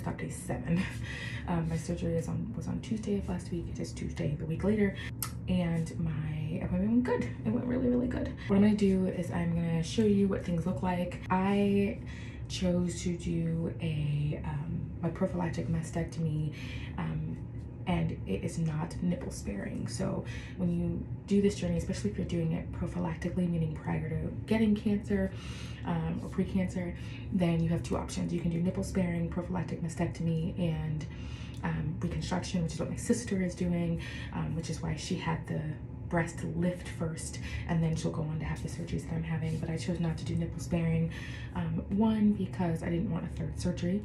post-op day 7. My surgery was on Tuesday of last week. It is Tuesday the week later, and my appointment went good. It went really, really good. What I'm gonna do is I'm gonna show you what things look like. I chose to do a my prophylactic mastectomy, and it is not nipple sparing. So when you do this journey, especially if you're doing it prophylactically, meaning prior to getting cancer or pre-cancer, then you have 2 options. You can do nipple sparing prophylactic mastectomy and reconstruction, which is what my sister is doing, which is why she had the breast lift first, and then she'll go on to have the surgeries that I'm having. But I chose not to do nipple sparing, 1, because I didn't want a 3rd surgery,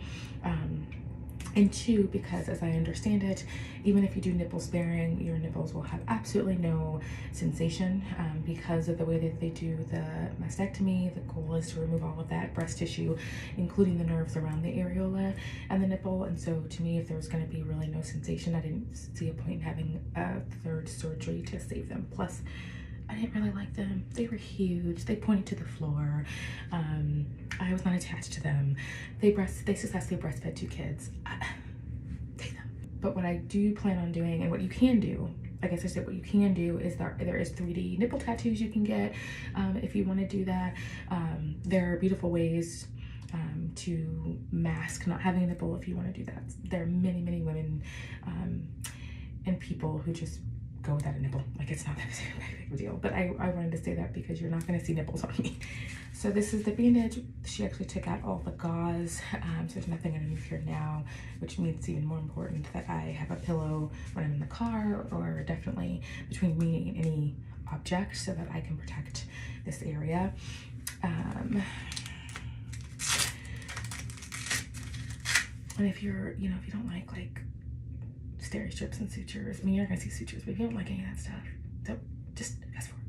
and 2, because as I understand it, even if you do nipple sparing, your nipples will have absolutely no sensation because of the way that they do the mastectomy. The goal is to remove all of that breast tissue, including the nerves around the areola and the nipple. And so to me, if there was going to be really no sensation, I didn't see a point in having a 3rd surgery to save them. Plus, I didn't really like them. They were huge. They pointed to the floor. I was not attached to them. They successfully breastfed 2 kids. Take them. But what I do plan on doing, and what you can do, I guess I said what you can do, is there is 3D nipple tattoos you can get if you want to do that. There are beautiful ways to mask not having a nipple if you want to do that. There are many, many women and people who just go without a nipple. Like, it's not that big of a deal. But I wanted to say that because you're not going to see nipples on me. So this is the bandage. She actually took out all the gauze, so there's nothing underneath here now, which means it's even more important that I have a pillow when I'm in the car, or definitely between me and any object, so that I can protect this area. And if you're, you know, if you don't like steri strips and sutures, I mean, you're not gonna see sutures, but if you don't like any of that stuff, so just fast forward.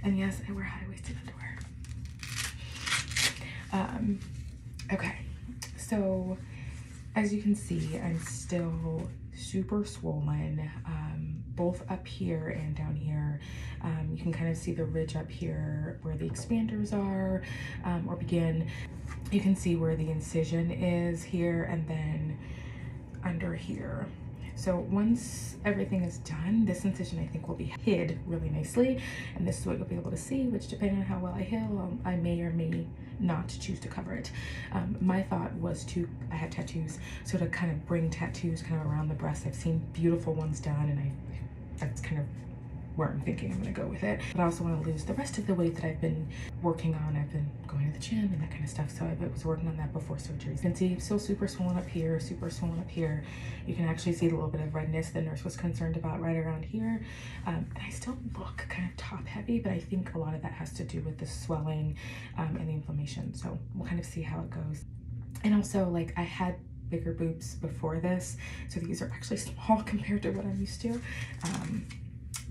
And yes, I wear high-waisted underwear. Okay, so as you can see, I'm still super swollen, both up here and down here. You can kind of see the ridge up here where the expanders are, or begin. You can see where the incision is here, and then under here. So once everything is done, this incision I think will be hid really nicely, and this is what you'll be able to see, which depending on how well I heal, I may or may not choose to cover it. My thought was I have tattoos, so to kind of bring tattoos kind of around the breast. I've seen beautiful ones done, and that's kind of where I'm thinking I'm gonna go with it. But I also want to lose the rest of the weight that I've been working on. I've been going to the gym and that kind of stuff, so I was working on that before surgery. You can see still super swollen up here, super swollen up here. You can actually see the little bit of redness the nurse was concerned about right around here. And I still look kind of top heavy, but I think a lot of that has to do with the swelling and the inflammation. So we'll kind of see how it goes. And also, like, I had bigger boobs before this, so these are actually small compared to what I'm used to.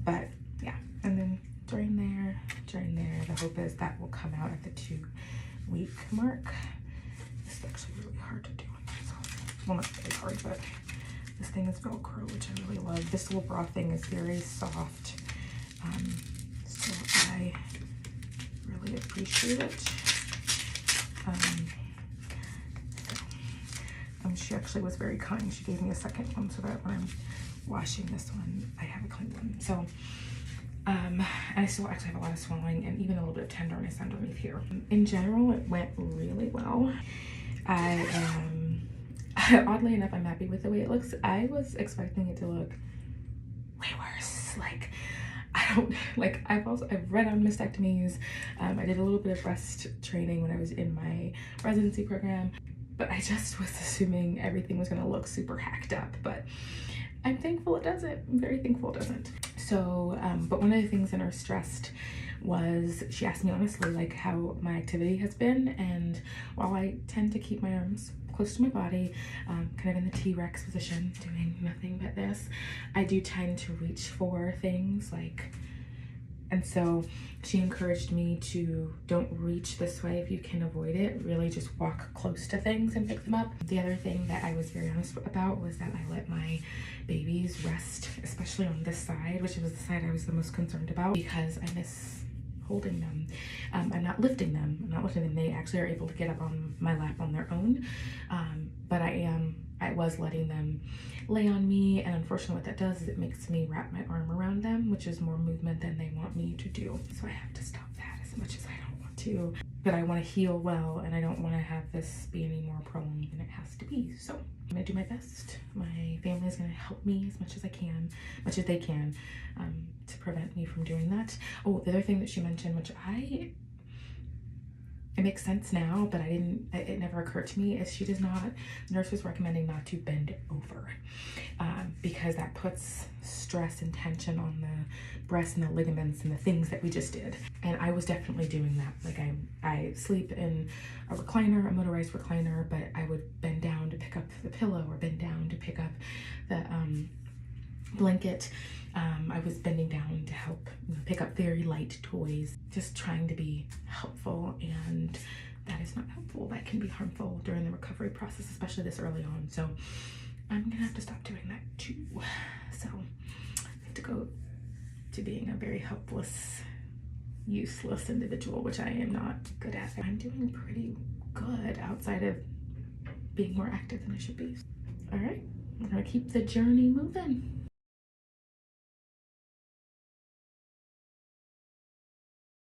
But yeah, and then during there, the hope is that will come out at the 2-week mark. This is actually really hard to do on myself. Well, not very hard, but this thing is Velcro, which I really love. This little bra thing is very soft, so I really appreciate it. She actually was very kind. She gave me a second one so that when I'm washing this one, I have a clean one. So, and I still actually have a lot of swelling and even a little bit of tenderness underneath here. In general, it went really well. I am, oddly enough, I'm happy with the way it looks. I was expecting it to look way worse. Like, I don't, like, I've read on mastectomies. I did a little bit of breast training when I was in my residency program, but I just was assuming everything was gonna look super hacked up, but I'm thankful it doesn't. I'm very thankful it doesn't. So, but one of the things that nurse stressed was, she asked me honestly, like, how my activity has been. And while I tend to keep my arms close to my body, kind of in the T-Rex position, doing nothing but this, I do tend to reach for things like And so she encouraged me to don't reach this way if you can avoid it. Really just walk close to things and pick them up. The other thing that I was very honest about was that I let my babies rest, especially on this side, which was the side I was the most concerned about, because I miss holding them. I'm not lifting them. They actually are able to get up on my lap on their own. But I was letting them lay on me, and unfortunately what that does is it makes me wrap my arm around them, which is more movement than they want me to do. So I have to stop that as much as I don't want to. But I want to heal well, and I don't want to have this be any more prolonged than it has to be. So I'm gonna do my best. My family is gonna help me as much as they can, to prevent me from doing that. Oh, the other thing that she mentioned, which it makes sense now, but it never occurred to me, is the nurse was recommending not to bend over, because that puts stress and tension on the breast and the ligaments and the things that we just did. And I was definitely doing that. Like I sleep in a recliner, a motorized recliner, but I would bend down to pick up the pillow or bend down to pick up the blanket. I was bending down to help pick up very light toys, just trying to be helpful, and that is not helpful. That can be harmful during the recovery process, especially this early on. So I'm gonna have to stop doing that too. So I have to go to being a very helpless, useless individual, which I am not good at. I'm doing pretty good outside of being more active than I should be. All right, we're gonna keep the journey moving.